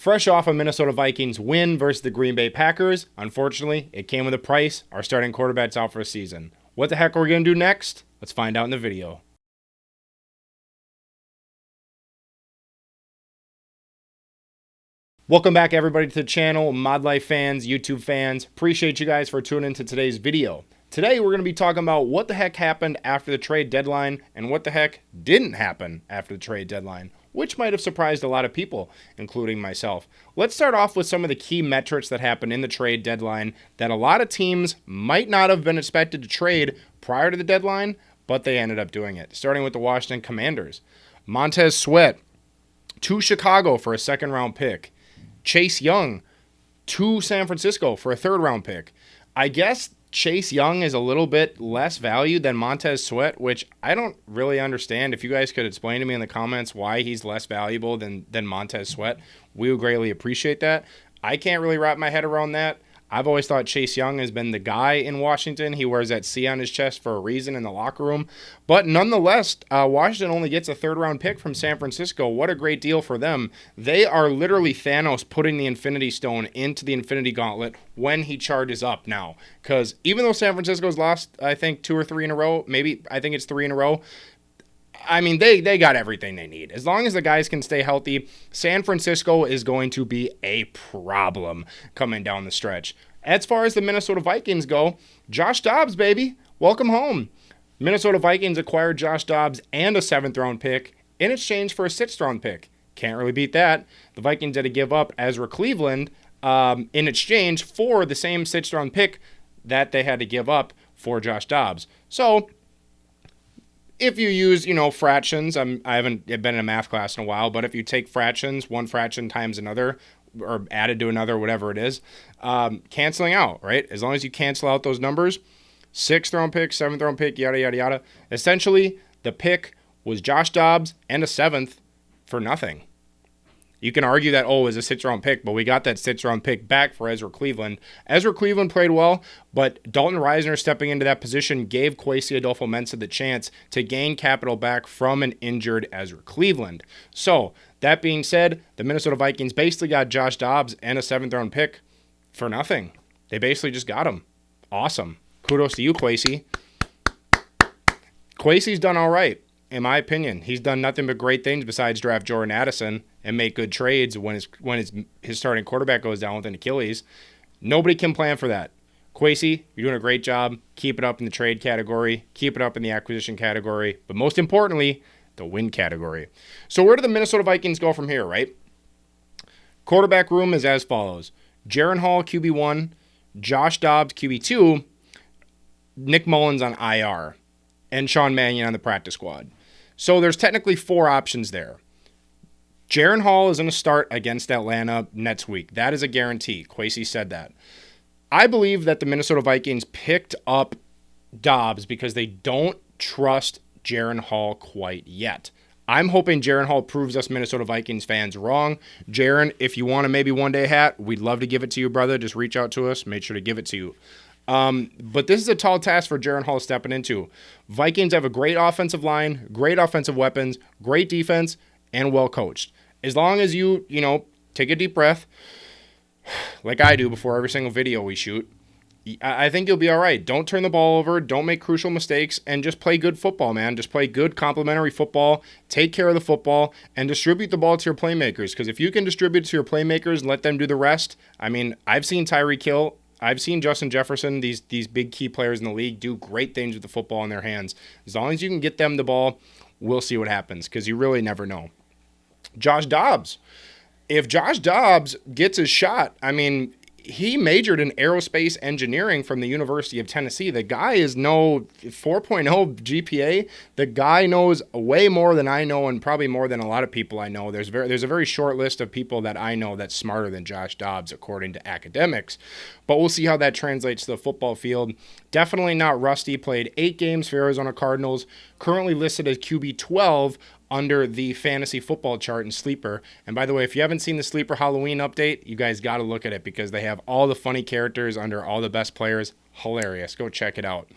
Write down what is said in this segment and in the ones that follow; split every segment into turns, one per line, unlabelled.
Fresh off a Minnesota Vikings win versus the Green Bay Packers, unfortunately, it came with a price. Our starting quarterback's out for a season. What the heck are we going to do next? Let's find out in the video. Welcome back, everybody, to the channel, Mod Life fans, YouTube fans. Appreciate you guys for tuning into today's video. Today, we're going to be talking about what the heck happened after the trade deadline and what the heck didn't happen after the trade deadline, which might have surprised a lot of people, including myself. Let's start off with some of the key metrics that happened in the trade deadline that a lot of teams might not have been expected to trade prior to the deadline, but they ended up doing it. Starting with the Washington Commanders. Montez Sweat to Chicago for a second-round pick. Chase Young to San Francisco for a third-round pick. I guess Chase Young is a little bit less valued than Montez Sweat, which I don't really understand. If you guys could explain to me in the comments why he's less valuable than Montez Sweat, we would greatly appreciate that. I can't really wrap my head around that. I've always thought Chase Young has been the guy in Washington. He wears that C on his chest for a reason in the locker room. But nonetheless, Washington only gets a third-round pick from San Francisco. What a great deal for them. They are literally Thanos putting the Infinity Stone into the Infinity Gauntlet when he charges up now. Because even though San Francisco's lost, I think, 2 or 3 in a row, maybe I think it's 3 in a row, I mean, they got everything they need. As long as the guys can stay healthy, San Francisco is going to be a problem coming down the stretch. As far as the Minnesota Vikings go, Josh Dobbs, baby, welcome home. Minnesota Vikings acquired Josh Dobbs and a 7th-round pick in exchange for a 6th-round pick. Can't really beat that. The Vikings had to give up Ezra Cleveland in exchange for the same 6th-round pick that they had to give up for Josh Dobbs. So if you use, fractions, I haven't been in a math class in a while, but if you take fractions, one fraction times another, or added to another, whatever it is, canceling out, right? As long as you cancel out those numbers, 6th-round pick, 7th-round pick, yada, yada, yada. Essentially, the pick was Josh Dobbs and a 7th for nothing. You can argue that, it was a 6th-round pick, but we got that 6th-round pick back for Ezra Cleveland. Ezra Cleveland played well, but Dalton Risner stepping into that position gave Kwesi Adolfo-Mensah the chance to gain capital back from an injured Ezra Cleveland. So, that being said, the Minnesota Vikings basically got Josh Dobbs and a 7th-round pick for nothing. They basically just got him. Awesome. Kudos to you, Kwesi. Kwesi's done all right, in my opinion. He's done nothing but great things besides draft Jordan Addison and make good trades when his starting quarterback goes down with an Achilles. Nobody can plan for that. Kwesi, you're doing a great job. Keep it up in the trade category. Keep it up in the acquisition category. But most importantly, the win category. So where do the Minnesota Vikings go from here, right? Quarterback room is as follows. JAREN Hall, QB1. Josh Dobbs, QB2. Nick Mullins on IR. And Sean Mannion on the practice squad. So there's technically 4 options there. JAREN Hall is going to start against Atlanta next week. That is a guarantee. Kwesi said that. I believe that the Minnesota Vikings picked up Dobbs because they don't trust JAREN Hall quite yet. I'm hoping JAREN Hall proves us Minnesota Vikings fans wrong. JAREN, if you want a maybe one-day hat, we'd love to give it to you, brother. Just reach out to us. Make sure to give it to you. But this is a tall task for JAREN Hall stepping into. Vikings have a great offensive line, great offensive weapons, great defense, and well coached. As long as you take a deep breath, like I do before every single video we shoot, I think you'll be all right. Don't turn the ball over. Don't make crucial mistakes, and just play good football, man. Just play good complementary football. Take care of the football, and distribute the ball to your playmakers. Because if you can distribute it to your playmakers and let them do the rest, I mean, I've seen Tyreek Hill, I've seen Justin Jefferson, these big key players in the league do great things with the football in their hands. As long as you can get them the ball, we'll see what happens, because you really never know. Josh Dobbs. If Josh Dobbs gets his shot, I mean, he majored in aerospace engineering from the University of Tennessee. The guy is no 4.0 GPA. The guy knows way more than I know, and probably more than a lot of people I know. There's a very short list of people that I know that's smarter than Josh Dobbs, according to academics. But we'll see how that translates to the football field. Definitely not rusty. Played 8 games for Arizona Cardinals. Currently listed as QB 12 under the fantasy football chart in Sleeper. And by the way, if you haven't seen the Sleeper Halloween update, you guys got to look at it because they have all the funny characters under all the best players. Hilarious. Go check it out.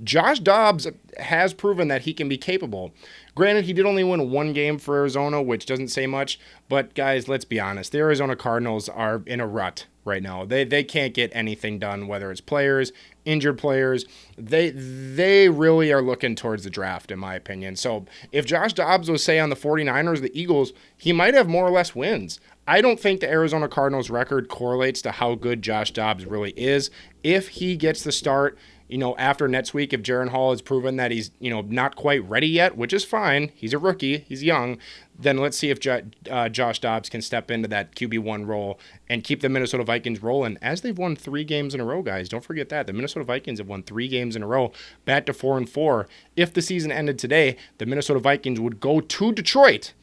Josh Dobbs has proven that he can be capable. Granted, he did only win one game for Arizona, which doesn't say much. But, guys, let's be honest. The Arizona Cardinals are in a rut right now. They can't get anything done, whether it's players, injured players. They really are looking towards the draft, in my opinion. So if Josh Dobbs was, say, on the 49ers, the Eagles, he might have more or less wins. I don't think the Arizona Cardinals record correlates to how good Josh Dobbs really is. If he gets the start, after next week, if JAREN Hall has proven that he's, not quite ready yet, which is fine, he's a rookie, he's young, then let's see if Josh Dobbs can step into that QB1 role and keep the Minnesota Vikings rolling, as they've won 3 games in a row, guys. Don't forget that. The Minnesota Vikings have won 3 games in a row, back to 4-4. If the season ended today, the Minnesota Vikings would go to Detroit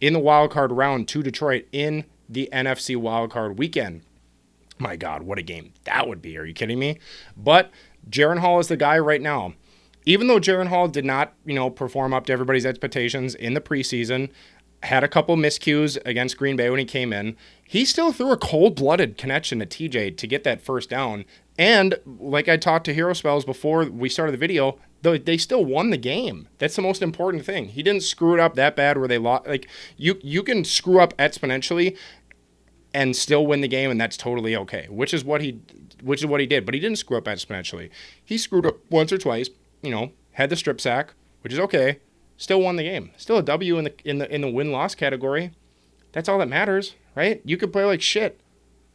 in the wild card round, to Detroit in the NFC wild card weekend. My God, what a game that would be. Are you kidding me? But JAREN Hall is the guy right now. Even though JAREN Hall did not, perform up to everybody's expectations in the preseason, had a couple miscues against Green Bay when he came in, he still threw a cold-blooded connection to TJ to get that first down. And like I talked to Hero Spells before we started the video, they still won the game. That's the most important thing. He didn't screw it up that bad where they lost. Like, you can screw up exponentially and still win the game, and that's totally okay, which is what he did. But he didn't screw up exponentially. He screwed up once or twice, had the strip sack, which is okay. Still won the game. Still a W in the win-loss category. That's all that matters, right? You could play like shit.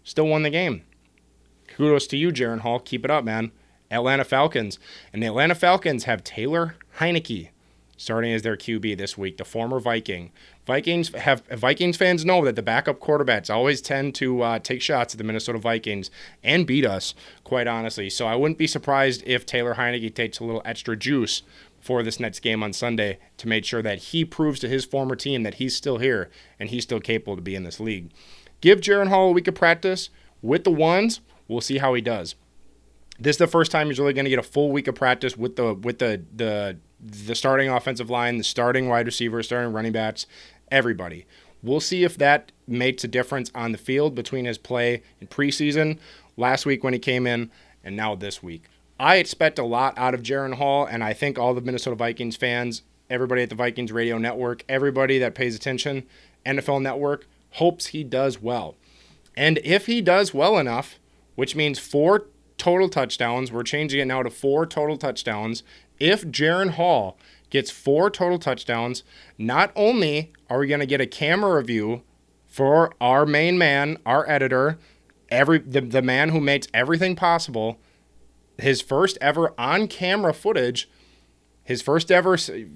Still won the game. Kudos to you, JAREN Hall. Keep it up, man. Atlanta Falcons. And the Atlanta Falcons have Taylor Heineke starting as their QB this week, the former Viking. Vikings fans know that the backup quarterbacks always tend to take shots at the Minnesota Vikings and beat us, quite honestly. So I wouldn't be surprised if Taylor Heineke takes a little extra juice for this next game on Sunday to make sure that he proves to his former team that he's still here and he's still capable to be in this league. Give JAREN Hall a week of practice with the ones. We'll see how he does. This is the first time he's really going to get a full week of practice with the starting offensive line, the starting wide receivers, starting running backs, everybody. We'll see if that makes a difference on the field between his play in preseason, last week when he came in, and now this week. I expect a lot out of JAREN Hall, and I think all the Minnesota Vikings fans, everybody at the Vikings Radio Network, everybody that pays attention, NFL Network, hopes he does well. And if he does well enough, which means 4 total touchdowns, we're changing it now to 4 total touchdowns. If JAREN Hall gets 4 total touchdowns, not only are we going to get a camera review for our main man, our editor, the man who makes everything possible, his first ever on-camera footage, his first ever, here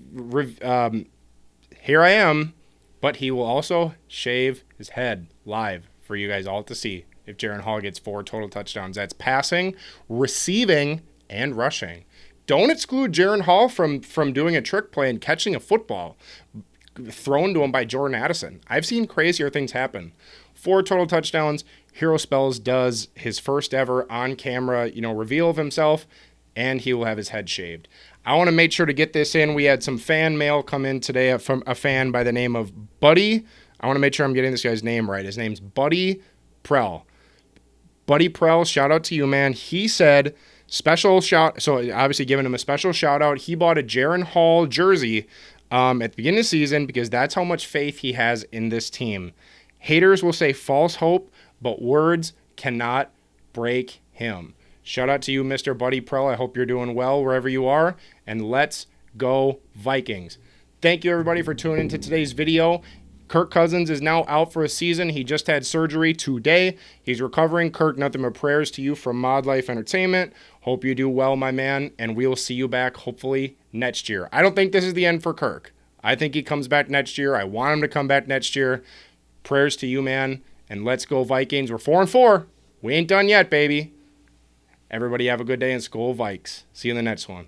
I am, but he will also shave his head live for you guys all to see if JAREN Hall gets 4 total touchdowns. That's passing, receiving, and rushing. Don't exclude JAREN Hall from doing a trick play and catching a football thrown to him by Jordan Addison. I've seen crazier things happen. 4 total touchdowns. Hero Spells does his first ever on-camera, reveal of himself, and he will have his head shaved. I want to make sure to get this in. We had some fan mail come in today from a fan by the name of Buddy. I want to make sure I'm getting this guy's name right. His name's Buddy Prell. Buddy Prell, shout out to you, man. He said, special shout, so obviously giving him a special shout out. He bought a JAREN Hall jersey at the beginning of the season because that's how much faith he has in this team. Haters will say false hope, but words cannot break him. Shout out to you, Mr. Buddy Prell. I hope you're doing well wherever you are, and let's go Vikings. Thank you, everybody, for tuning into today's video. Kirk Cousins is now out for a season. He just had surgery today. He's recovering. Kirk, nothing but prayers to you from Mod Life Entertainment. Hope you do well, my man, and we will see you back hopefully next year. I don't think this is the end for Kirk. I think he comes back next year. I want him to come back next year. Prayers to you, man, and let's go Vikings. We're 4-4. We ain't done yet, baby. Everybody have a good day and Skol Vikes. See you in the next one.